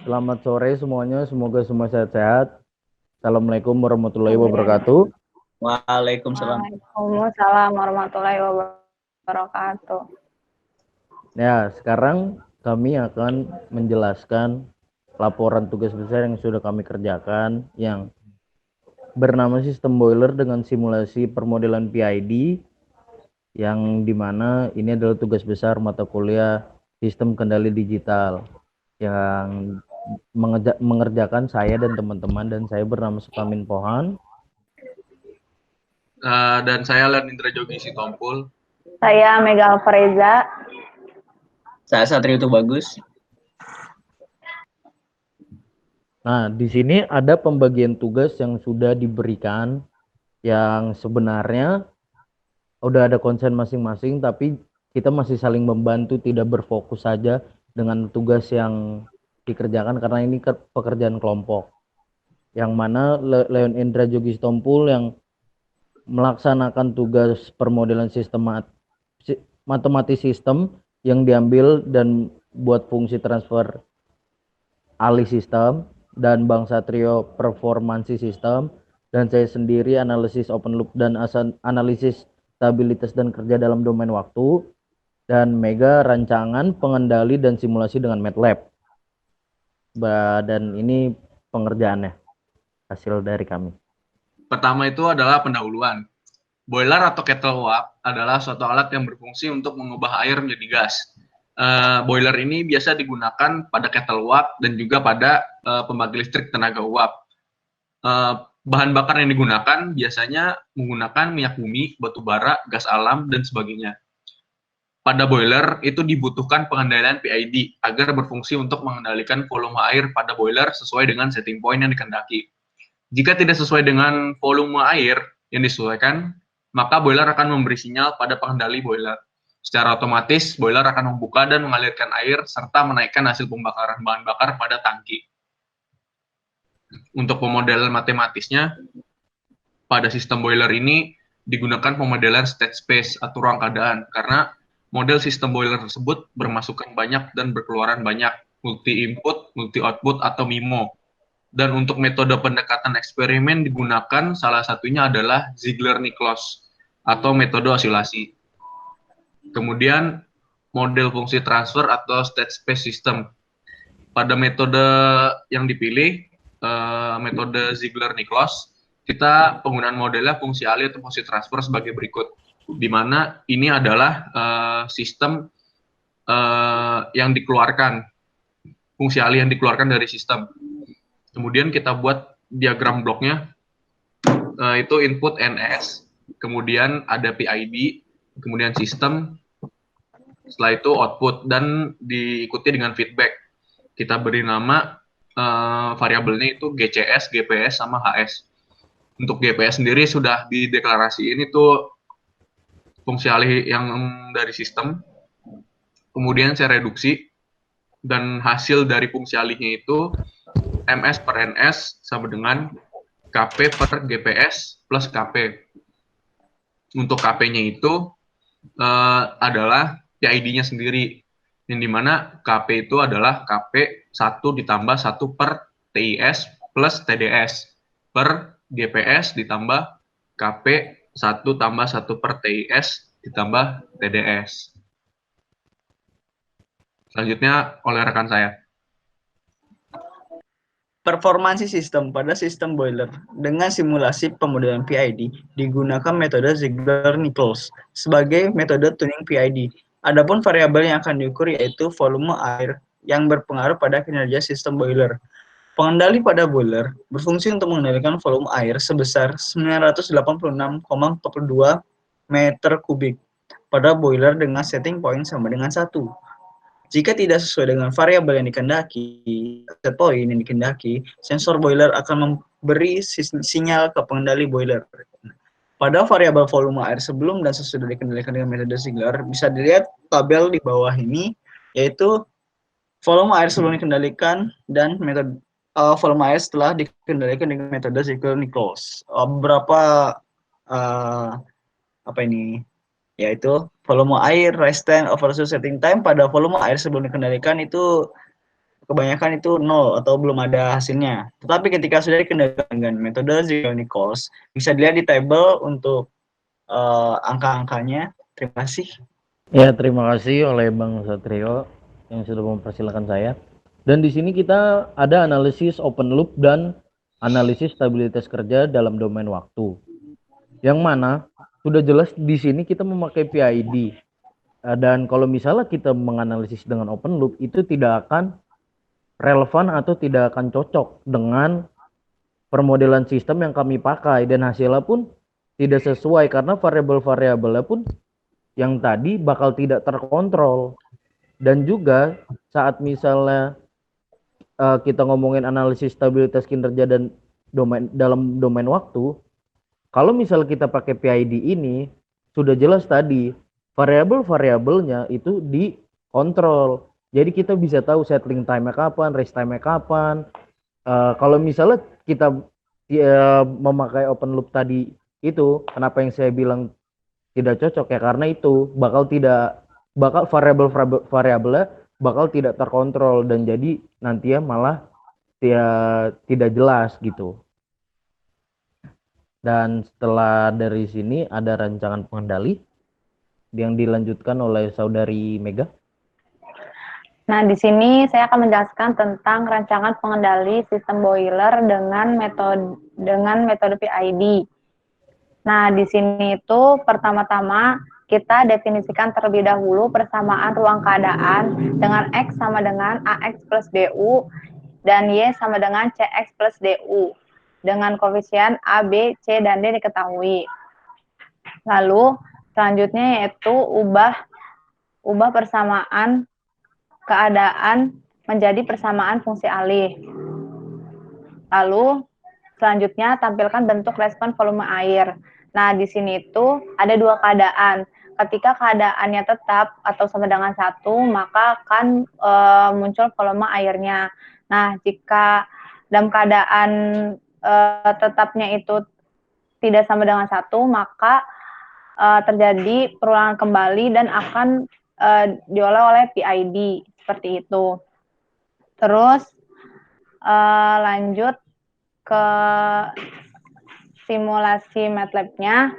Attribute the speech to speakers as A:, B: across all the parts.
A: Selamat sore semuanya, semoga semua sehat-sehat. Assalamualaikum warahmatullahi wabarakatuh.
B: Waalaikumsalam.
C: Waalaikumsalam warahmatullahi wabarakatuh.
A: Ya, sekarang kami akan menjelaskan laporan tugas besar yang sudah kami kerjakan yang bernama sistem boiler dengan simulasi permodelan PID, yang dimana ini adalah tugas besar mata kuliah sistem kendali digital yang mengerjakan saya dan teman-teman, dan saya bernama Sukamin Pohan.
D: Dan saya Lenindra Jogi Sitompul.
C: Saya Mega Alfareza.
B: Saya Satrio Bagus.
A: Nah, di sini ada pembagian tugas yang sudah diberikan, yang sebenarnya udah ada konsen masing-masing, tapi kita masih saling membantu, tidak berfokus saja dengan tugas yang dikerjakan karena ini pekerjaan kelompok. Yang mana Leon Indra Jogi Sitompul yang melaksanakan tugas permodelan matematis sistem yang diambil dan buat fungsi transfer alih sistem, dan Bang Satrio performansi sistem, dan saya sendiri analisis open loop dan analisis stabilitas dan kerja dalam domain waktu, dan Mega rancangan, pengendali, dan simulasi dengan MATLAB. Dan ini pengerjaannya, hasil dari kami.
D: Pertama itu adalah pendahuluan. Boiler atau kettle uap adalah suatu alat yang berfungsi untuk mengubah air menjadi gas. Boiler ini biasa digunakan pada kettle uap dan juga pada pembangkit listrik tenaga uap. Bahan bakar yang digunakan biasanya menggunakan minyak bumi, batu bara, gas alam, dan sebagainya. Pada boiler itu dibutuhkan pengendalian PID agar berfungsi untuk mengendalikan volume air pada boiler sesuai dengan setting point yang dikehendaki. Jika tidak sesuai dengan volume air yang disesuaikan, maka boiler akan memberi sinyal pada pengendali boiler. Secara otomatis, boiler akan membuka dan mengalirkan air serta menaikkan hasil pembakaran bahan bakar pada tangki. Untuk pemodelan matematisnya, pada sistem boiler ini digunakan pemodelan state space atau ruang keadaan, karena model sistem boiler tersebut bermasukan banyak dan berkeluaran banyak, multi input, multi output atau MIMO. Dan untuk metode pendekatan eksperimen digunakan salah satunya adalah Ziegler-Nichols atau metode osilasi. Kemudian model fungsi transfer atau state space system. Pada metode yang dipilih, metode Ziegler-Nichols, kita penggunaan modelnya fungsi alih atau fungsi transfer sebagai berikut, di mana ini adalah sistem yang dikeluarkan, fungsi alih yang dikeluarkan dari sistem. Kemudian kita buat diagram bloknya, itu input NS, kemudian ada PID, kemudian sistem, setelah itu output, dan diikuti dengan feedback. Kita beri nama variabelnya itu GCS, GPS, sama HS. Untuk GPS sendiri sudah dideklarasiin, itu fungsi alih yang dari sistem. Kemudian saya reduksi, dan hasil dari fungsi alihnya itu MS per NS sama dengan KP per GPS plus KP. Untuk KP-nya itu adalah PID-nya sendiri, yang dimana KP itu adalah KP 1 ditambah 1 per TIS plus TDS per GPS ditambah KP 1 tambah 1 per TIS ditambah TDS. Selanjutnya oleh rekan saya.
B: Performansi sistem pada sistem boiler dengan simulasi pemodelan PID digunakan metode Ziegler-Nichols sebagai metode tuning PID. Adapun variabel yang akan diukur yaitu volume air yang berpengaruh pada kinerja sistem boiler. Pengendali pada boiler berfungsi untuk mengendalikan volume air sebesar 986,42 meter kubik pada boiler dengan setting point sama dengan 1. Jika tidak sesuai dengan variabel yang dikehendaki, set point yang dikehendaki, sensor boiler akan memberi sinyal ke pengendali boiler. Pada variabel volume air sebelum dan sesudah dikendalikan dengan metode Ziegler, bisa dilihat tabel di bawah ini, yaitu volume air sebelum dikendalikan dan metode volume air setelah dikendalikan dengan metode Ziegler-Nichols. Yaitu volume air, rise time, overshoot setting time. Pada volume air sebelum dikendalikan itu kebanyakan itu nol atau belum ada hasilnya. Tetapi ketika sudah dikendalikan dengan metode Ziegler-Nichols, bisa dilihat di table untuk angka-angkanya. Terima kasih.
A: Ya, terima kasih oleh Bang Satrio yang sudah mempersilahkan saya. Dan di sini kita ada analisis open loop dan analisis stabilitas kerja dalam domain waktu. Yang mana sudah jelas di sini kita memakai PID. Dan kalau misalnya kita menganalisis dengan open loop itu tidak akan relevan atau tidak akan cocok dengan permodelan sistem yang kami pakai, dan hasilnya pun tidak sesuai karena variabel-variabelnya pun yang tadi bakal tidak terkontrol. Dan juga saat misalnya kita ngomongin analisis stabilitas kinerja dan dalam domain waktu, kalau misalnya kita pakai PID ini sudah jelas tadi variabel-variabelnya itu dikontrol. Jadi kita bisa tahu settling time-nya kapan, rest time-nya kapan. Kalau misalnya kita memakai open loop tadi itu, kenapa yang saya bilang tidak cocok ya, karena itu bakal variabelnya bakal tidak terkontrol dan jadi nanti ya malah tidak jelas gitu. Dan setelah dari sini ada rancangan pengendali yang dilanjutkan oleh saudari Mega.
C: Nah, di sini saya akan menjelaskan tentang rancangan pengendali sistem boiler dengan metode PID. Nah, di sini itu pertama-tama kita definisikan terlebih dahulu persamaan ruang keadaan dengan X sama dengan AX plus DU dan Y sama dengan CX plus DU dengan koefisien A, B, C, dan D diketahui. Lalu selanjutnya yaitu ubah persamaan keadaan menjadi persamaan fungsi alih. Lalu selanjutnya tampilkan bentuk respon volume air. Nah, di sini itu ada dua keadaan. Ketika keadaannya tetap atau sama dengan 1, maka akan muncul volume airnya. Nah, jika dalam keadaan tetapnya itu tidak sama dengan 1, maka terjadi perulangan kembali dan akan diolah oleh PID. Seperti itu. Terus lanjut ke simulasi MATLAB-nya.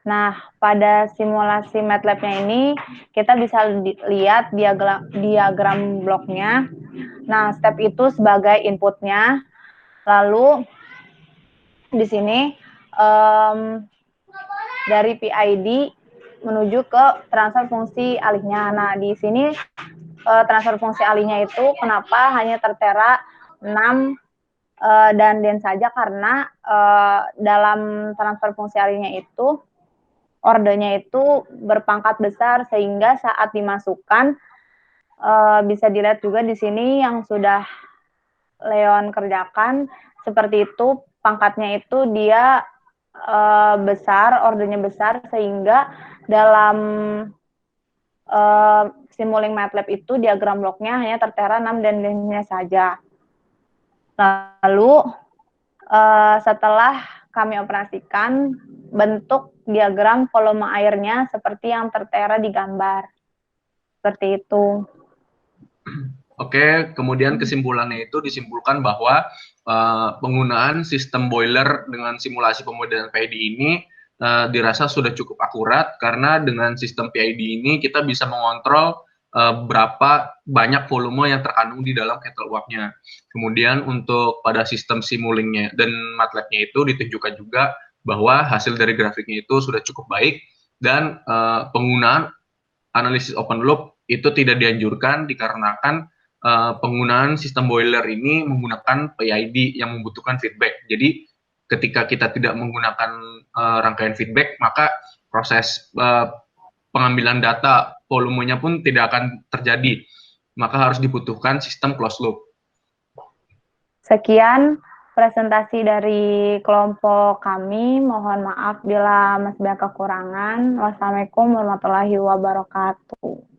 C: Nah, pada simulasi MATLAB-nya ini kita bisa lihat diagram bloknya. Nah, step itu sebagai inputnya. Lalu di sini dari PID menuju ke transfer fungsi alihnya. Nah, di sini transfer fungsi alihnya itu kenapa hanya tertera 6 dan den saja, karena dalam transfer fungsi alihnya itu ordenya itu berpangkat besar sehingga saat dimasukkan bisa dilihat juga di sini yang sudah Leon kerjakan seperti itu, pangkatnya itu dia besar, ordenya besar sehingga dalam Simulink MATLAB itu diagram bloknya hanya tertera 6 dan den-nya saja. Lalu setelah kami operasikan, bentuk diagram volume airnya seperti yang tertera di gambar. Seperti itu.
D: Oke, kemudian kesimpulannya itu disimpulkan bahwa penggunaan sistem boiler dengan simulasi pemodelan PID ini dirasa sudah cukup akurat, karena dengan sistem PID ini kita bisa mengontrol berapa banyak volume yang terkandung di dalam kettle uapnya. Kemudian untuk pada sistem Simulink-nya dan MATLAB-nya itu ditunjukkan juga bahwa hasil dari grafiknya itu sudah cukup baik, dan penggunaan analisis open loop itu tidak dianjurkan dikarenakan penggunaan sistem boiler ini menggunakan PID yang membutuhkan feedback. Jadi ketika kita tidak menggunakan rangkaian feedback, maka proses pengambilan data volumenya pun tidak akan terjadi. Maka harus dibutuhkan sistem closed loop.
C: Sekian presentasi dari kelompok kami. Mohon maaf bila masih ada kekurangan. Wassalamualaikum warahmatullahi wabarakatuh.